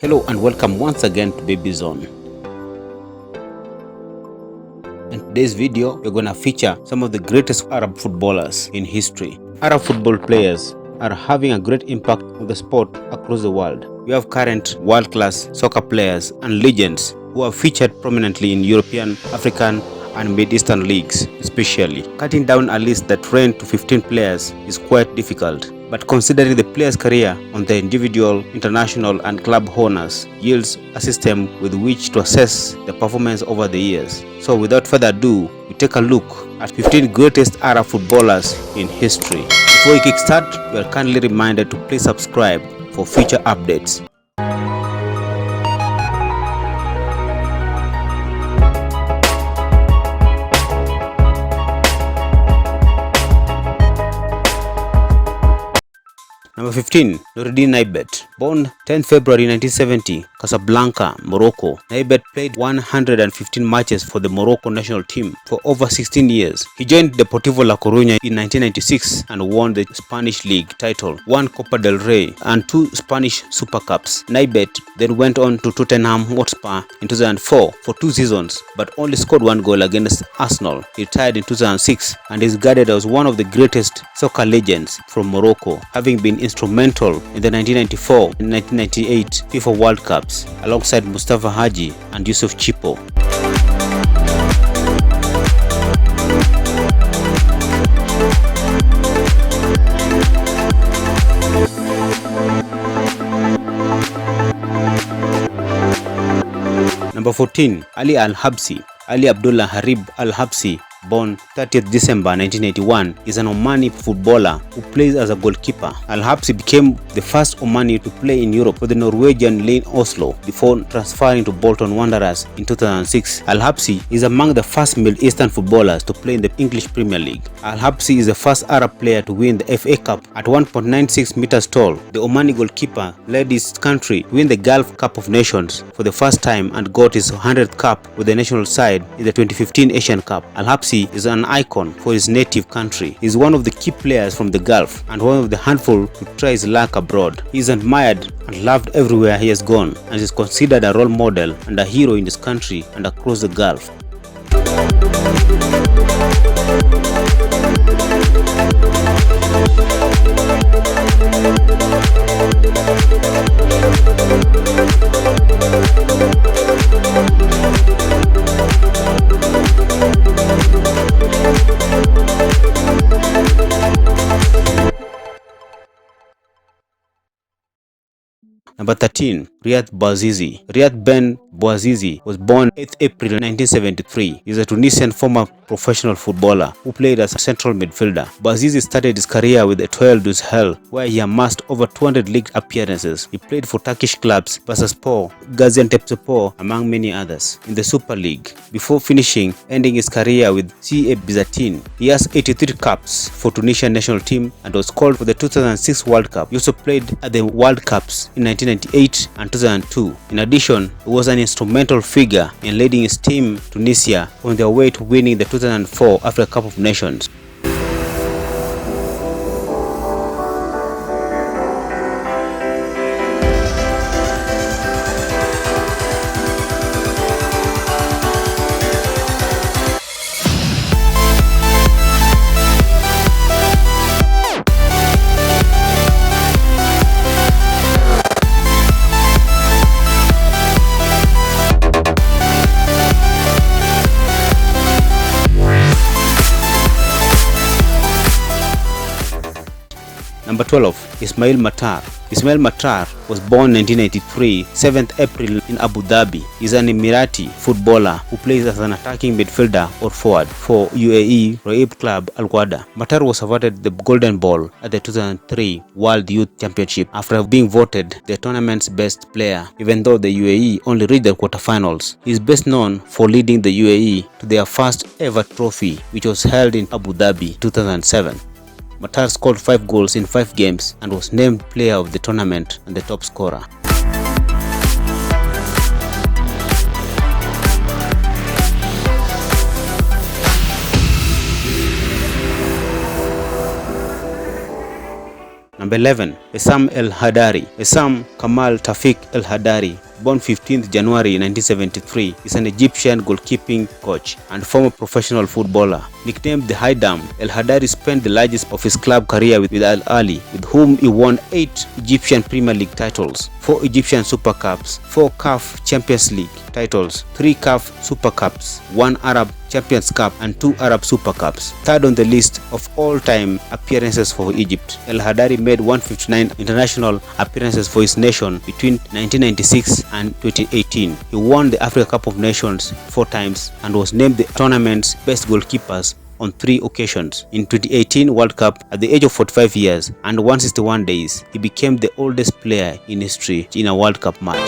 Hello and welcome once again to Baby Zone. In today's video, we're going to feature some of the greatest Arab footballers in history. Arab football players are having a great impact on the sport across the world. We have current world-class soccer players and legends who are featured prominently in European, African, and Mid Eastern leagues especially. Cutting down a list that ran to 15 players is quite difficult, but considering the player's career on the individual, international, and club honors yields a system with which to assess the performance over the years. So without further ado, we take a look at 15 greatest Arab footballers in history. Before we kickstart, we are kindly reminded to please subscribe for future updates. Number 15. Noureddin Naibet. Born 10 February 1970, Casablanca, Morocco. Naibet played 115 matches for the Morocco national team for over 16 years. He joined Deportivo La Coruña in 1996 and won the Spanish League title, won Copa del Rey and 2 Spanish Super Cups. Naibet then went on to Tottenham Hotspur in 2004 for 2 seasons, but only scored 1 goal against Arsenal. He retired in 2006 and is regarded as one of the greatest soccer legends from Morocco, having been instrumental in the 1994 and 1998 FIFA World Cups alongside Mustafa Haji and Yusuf Chipo. Number 14. Ali Al-Habsi. Ali Abdullah Harib Al-Habsi, born 30th December 1981, is an Omani footballer who plays as a goalkeeper. Al-Habsi became the first Omani to play in Europe for the Norwegian Lyn Oslo before transferring to Bolton Wanderers in 2006. Al-Habsi is among the first Middle Eastern footballers to play in the English Premier League. Al-Habsi is the first Arab player to win the FA Cup at 1.96 meters tall. The Omani goalkeeper led his country to win the Gulf Cup of Nations for the first time and got his 100th cap with the national side in the 2015 Asian Cup. Al-Habsi is an icon for his native country. He is one of the key players from the Gulf and one of the handful to try his luck abroad. He is admired and loved everywhere he has gone and is considered a role model and a hero in his country and across the Gulf. Number 13. Riyad Bouazizi. Riyad Ben Bouazizi was born 8th April 1973. He is a Tunisian former professional footballer who played as a central midfielder. Bouazizi started his career with Etoile du Sahel, where he amassed over 200 league appearances. He played for Turkish clubs Bursaspor, Gaziantepspor, among many others, in the Super League, before ending his career with CA Bizatin. He has 83 caps for Tunisian national team and was called for the 2006 World Cup. He also played at the World Cups in 1998 and 2002. In addition, he was an instrumental figure in leading his team Tunisia on their way to winning the 2004 Africa Cup of Nations. Number 12. Ismail Matar. Ismail Matar was born 1983, 7th April in Abu Dhabi. He is an Emirati footballer who plays as an attacking midfielder or forward for UAE Raib Club Al Wahda. Matar was awarded the Golden Ball at the 2003 World Youth Championship after being voted the tournament's best player, even though the UAE only reached the quarterfinals. He is best known for leading the UAE to their first ever trophy, which was held in Abu Dhabi 2007. Matar scored 5 goals in 5 games and was named player of the tournament and the top scorer. Number Number 11, Essam El Hadari. Essam Kamal Tafik El Hadari, born 15th January 1973, is an Egyptian goalkeeping coach and former professional footballer. Nicknamed the High Dam, El Hadari spent the largest of his club career with Al Ahly, with whom he won 8 Egyptian Premier League titles, 4 Egyptian Super Cups, 4 CAF Champions League titles, 3 CAF Super Cups, 1 Arab Champions Cup and 2 Arab Super Cups. Third on the list of all-time appearances for Egypt, El Hadari made 159 international appearances for his nation between 1996 and 2018. He won the Africa Cup of Nations 4 times and was named the tournament's best goalkeepers on 3 occasions. In 2018 World Cup, at the age of 45 years and 161 days, he became the oldest player in history in a World Cup match.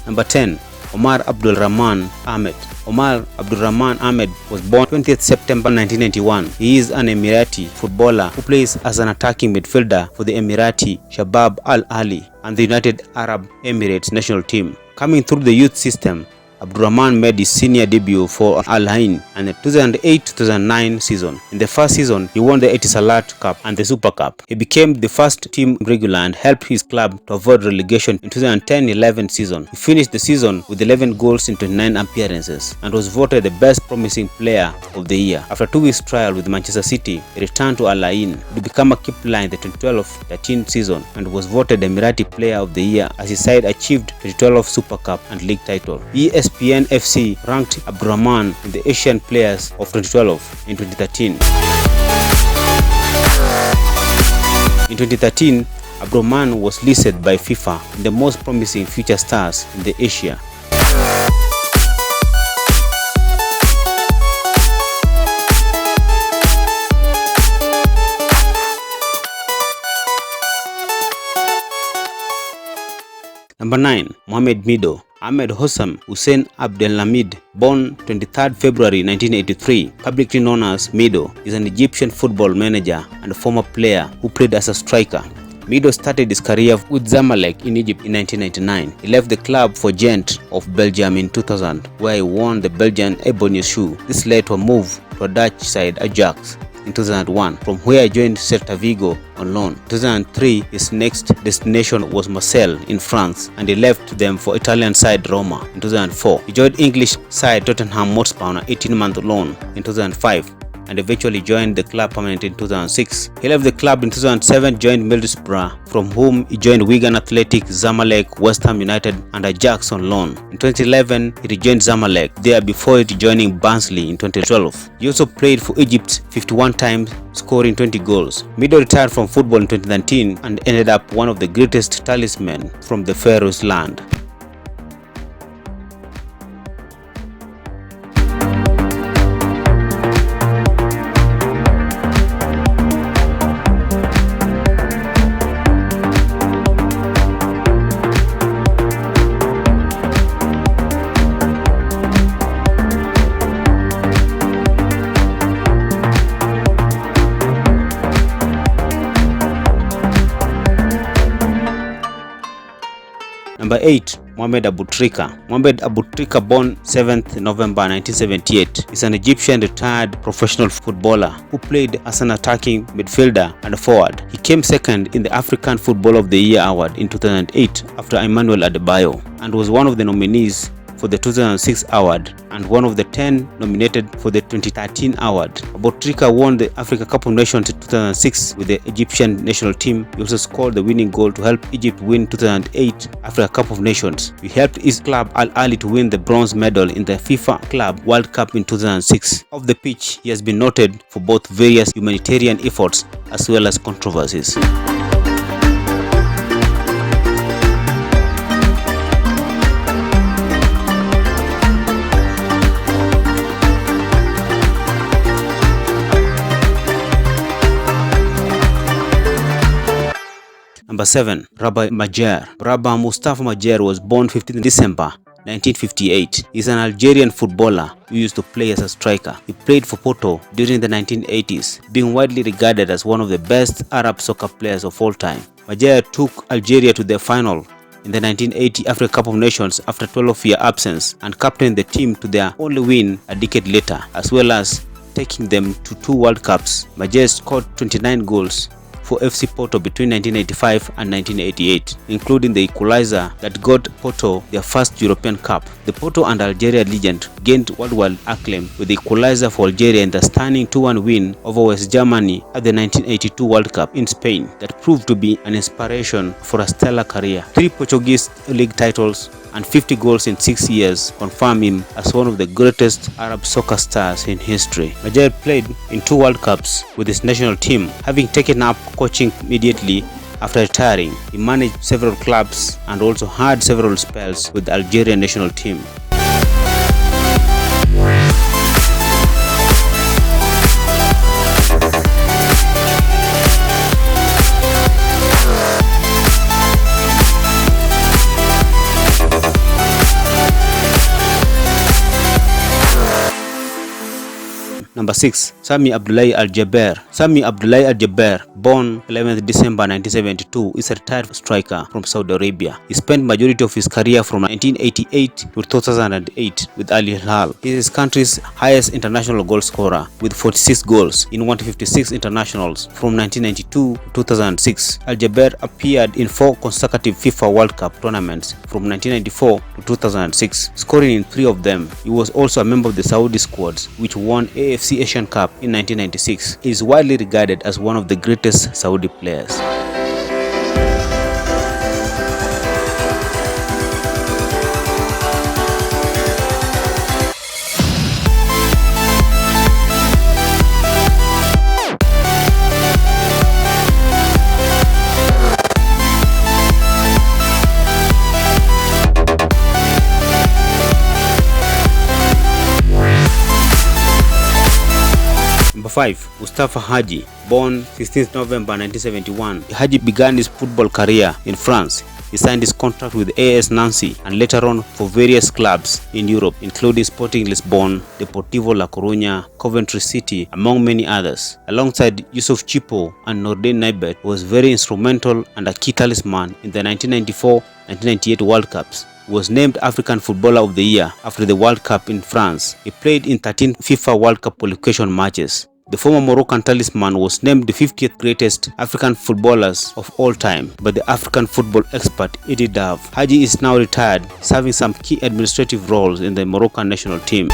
Number 10, Omar Abdulrahman Ahmed. Omar Abdulrahman Ahmed was born 20th September 1991. He is an Emirati footballer who plays as an attacking midfielder for the Emirati Shabab Al Ahly and the United Arab Emirates national team. Coming through the youth system, Abdulrahman made his senior debut for Al Ain in the 2008-2009 season. In the first season, he won the Etisalat Cup and the Super Cup. He became the first team regular and helped his club to avoid relegation in 2010-11 season. He finished the season with 11 goals in 29 appearances and was voted the best promising player of the year. After 2 weeks trial with Manchester City, he returned to Al Ain to become a key player in the 2012-13 season and was voted Emirati Player of the Year as his side achieved 2012 Super Cup and league title. ESPN FC ranked Abdulrahman in the Asian Players of 2012 in 2013. In 2013, Abdulrahman was listed by FIFA in the most promising future stars in the Asia. Number 9, Mohamed Mido. Ahmed Hossam Hussein Abdelhamid, born 23rd February 1983, publicly known as Mido, is an Egyptian football manager and a former player who played as a striker. Mido started his career with Zamalek in Egypt in 1999. He left the club for Gent of Belgium in 2000, where he won the Belgian Ebony Shoe. This led to a move to a Dutch side Ajax in 2001, from where he joined Celta Vigo on loan. In 2003, his next destination was Marseille in France, and he left them for Italian side Roma. In 2004, he joined English side Tottenham Hotspur on an 18-month loan in 2005, and eventually joined the club permanently in 2006. He left the club in 2007, joined Middlesbrough, from whom he joined Wigan Athletic, Zamalek, West Ham United and Ajax on loan. In 2011, he rejoined Zamalek there before rejoining Barnsley in 2012. He also played for Egypt 51 times, scoring 20 goals. Mido retired from football in 2019 and ended up one of the greatest talismen from the Pharaoh's land. Number 8, Mohamed Aboutrika. Mohamed Aboutrika, born 7th November 1978, is an Egyptian retired professional footballer who played as an attacking midfielder and a forward. He came second in the African Football of the Year award in 2008 after Emmanuel Adebayo, and was one of the nominees for the 2006 award and one of the 10 nominated for the 2013 award. Aboutrika won the Africa Cup of Nations in 2006 with the Egyptian national team. He also scored the winning goal to help Egypt win 2008 Africa Cup of Nations. He helped his club Al Ahly to win the bronze medal in the FIFA Club World Cup in 2006. Off the pitch, he has been noted for both various humanitarian efforts as well as controversies. Number 7, Rabah Majer. Rabah Mustafa Majer was born 15 December 1958. He is an Algerian footballer who used to play as a striker. He played for Porto during the 1980s, being widely regarded as one of the best Arab soccer players of all time. Majer took Algeria to the final in the 1980 Africa Cup of Nations after 12-year absence and captained the team to their only win a decade later, as well as taking them to 2 World Cups. Majer scored 29 goals for FC Porto between 1985 and 1988, including the equalizer that got Porto their first European Cup. The Porto and Algeria legend gained worldwide acclaim with the equalizer for Algeria in the stunning 2-1 win over West Germany at the 1982 World Cup in Spain that proved to be an inspiration for a stellar career. 3 Portuguese league titles and 50 goals in 6 years confirm him as one of the greatest Arab soccer stars in history. Majer played in 2 World Cups with his national team, having taken up coaching immediately after retiring. He managed several clubs and also had several spells with the Algerian national team. Number 6. Sami Abdoulaye Al-Jaber. Sami Abdoulaye Al-Jaber, born 11th December 1972, is a retired striker from Saudi Arabia. He spent majority of his career from 1988 to 2008 with alealam. He is his country's highest international goal scorer with 46 goals in 156 internationals from 1992 to 2006. Al-Jaber appeared in 4 consecutive FIFA World Cup tournaments from 1994 to 2006, scoring in 3 of them. He was also a member of the Saudi squads, which won AFC Asian Cup in 1996. He is widely regarded as one of the greatest Saudi players. Number 5. Mustafa Hadji, born 16th November 1971. Hadji began his football career in France. He signed his contract with AS Nancy and later on for various clubs in Europe, including Sporting Lisbon, Deportivo La Coruña, Coventry City, among many others. Alongside Yusuf Chipo and Nordin Naibet, was very instrumental and a key talisman in the 1994-1998 World Cups. He was named African Footballer of the Year after the World Cup in France. He played in 13 FIFA World Cup qualification matches. The former Moroccan talisman was named the 50th greatest African footballers of all time by the African football expert Edi Dav. Hadji is now retired, serving some key administrative roles in the Moroccan national team.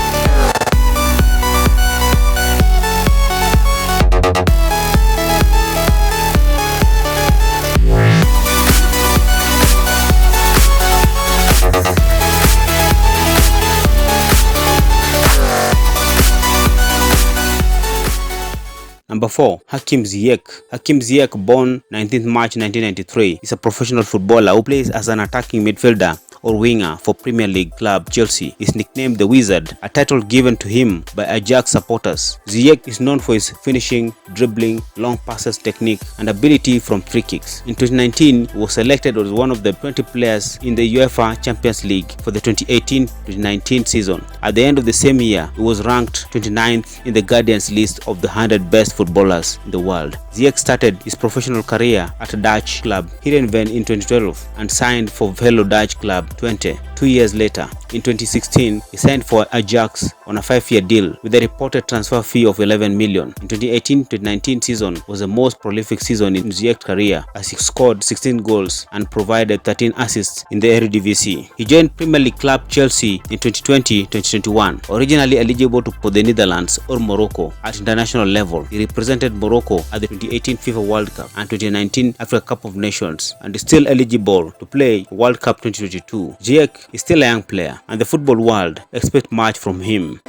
Number 4. Hakim Ziyech. Hakim Ziyech, born 19th March 1993, is a professional footballer who plays as an attacking midfielder or winger for Premier League club Chelsea. Is nicknamed the Wizard, a title given to him by Ajax supporters. Ziyech is known for his finishing, dribbling, long passes technique, and ability from free kicks. In 2019, he was selected as one of the 20 players in the UEFA Champions League for the 2018-2019 season. At the end of the same year, he was ranked 29th in the Guardian's list of the 100 best footballers in the world. Ziyech started his professional career at a Dutch club Heerenveen in 2012 and signed for fellow Dutch club Twente. 2 years later, in 2016, he signed for Ajax on a 5-year deal with a reported transfer fee of 11 million. In 2018-2019 season was the most prolific season in Ziyech's career as he scored 16 goals and provided 13 assists in the Eredivisie. He joined Premier League club Chelsea in 2020-2021. Originally eligible to play the Netherlands or Morocco at international level, he represented Morocco at the 2018 FIFA World Cup and 2019 Africa Cup of Nations and is still eligible to play World Cup 2022. Ziyech is still a young player and the football world expects much from him.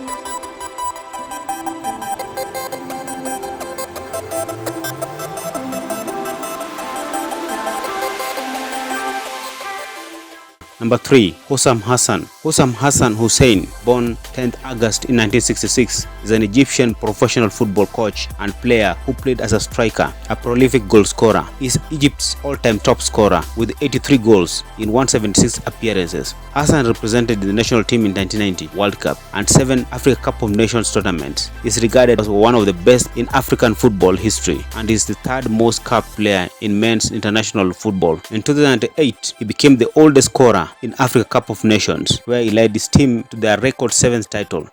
Number 3. Hussam Hassan. Hussam Hassan Hussein, born 10th August in 1966, is an Egyptian professional football coach and player who played as a striker, a prolific goal scorer. He is Egypt's all-time top scorer with 83 goals in 176 appearances. Hassan represented the national team in 1990 World Cup and 7 Africa Cup of Nations tournaments. He is regarded as one of the best in African football history and is the third most capped player in men's international football. In 2008, he became the oldest scorer in Africa Cup of Nations, where he led his team to their record 7th title.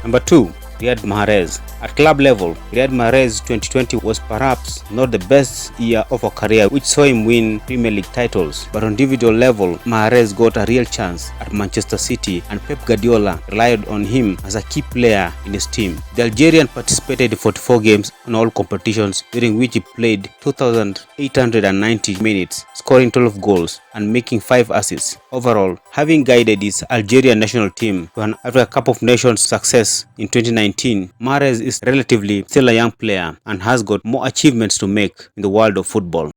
Number 2. Riyad Mahrez. At club level, Riyad Mahrez 2020 was perhaps not the best year of a career which saw him win Premier League titles, but on individual level, Mahrez got a real chance at Manchester City and Pep Guardiola relied on him as a key player in his team. The Algerian participated in 44 games in all competitions, during which he played 2,890 minutes, scoring 12 goals and making 5 assists. Overall, having guided his Algerian national team to an Africa Cup of Nations success in 2019, Mahrez is relatively still a young player and has got more achievements to make in the world of football.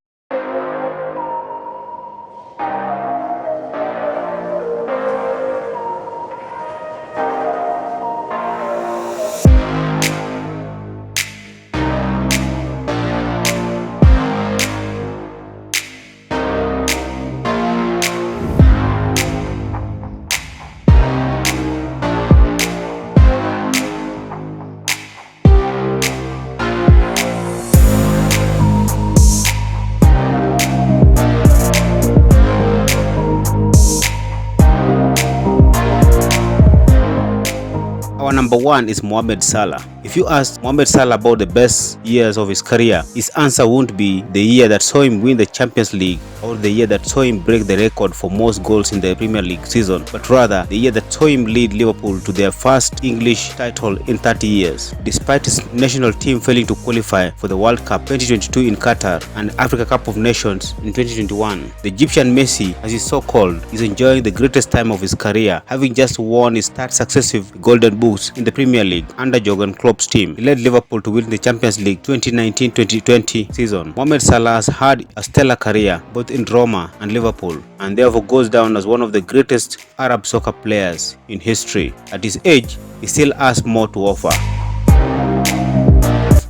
Our number 1 is Mohamed Salah. If you ask Mohamed Salah about the best years of his career, his answer won't be the year that saw him win the Champions League or the year that saw him break the record for most goals in the Premier League season, but rather the year that saw him lead Liverpool to their first English title in 30 years. Despite his national team failing to qualify for the World Cup 2022 in Qatar and Africa Cup of Nations in 2021, the Egyptian Messi, as he's so called, is enjoying the greatest time of his career, having just won his third successive Golden Boots in the Premier League under Jurgen Klopp's team. He led Liverpool to win the Champions League 2019-2020 season. Mohamed Salah has had a stellar career both in Roma and Liverpool, and therefore goes down as one of the greatest Arab soccer players in history. At his age, he still has more to offer.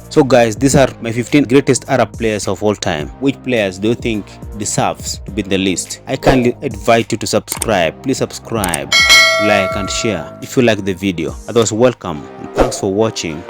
So guys, these are my 15 greatest Arab players of all time. Which players do you think deserves to be in the list? I kindly invite you to subscribe. Please subscribe, like and share if you like the video. Otherwise, welcome and thanks for watching.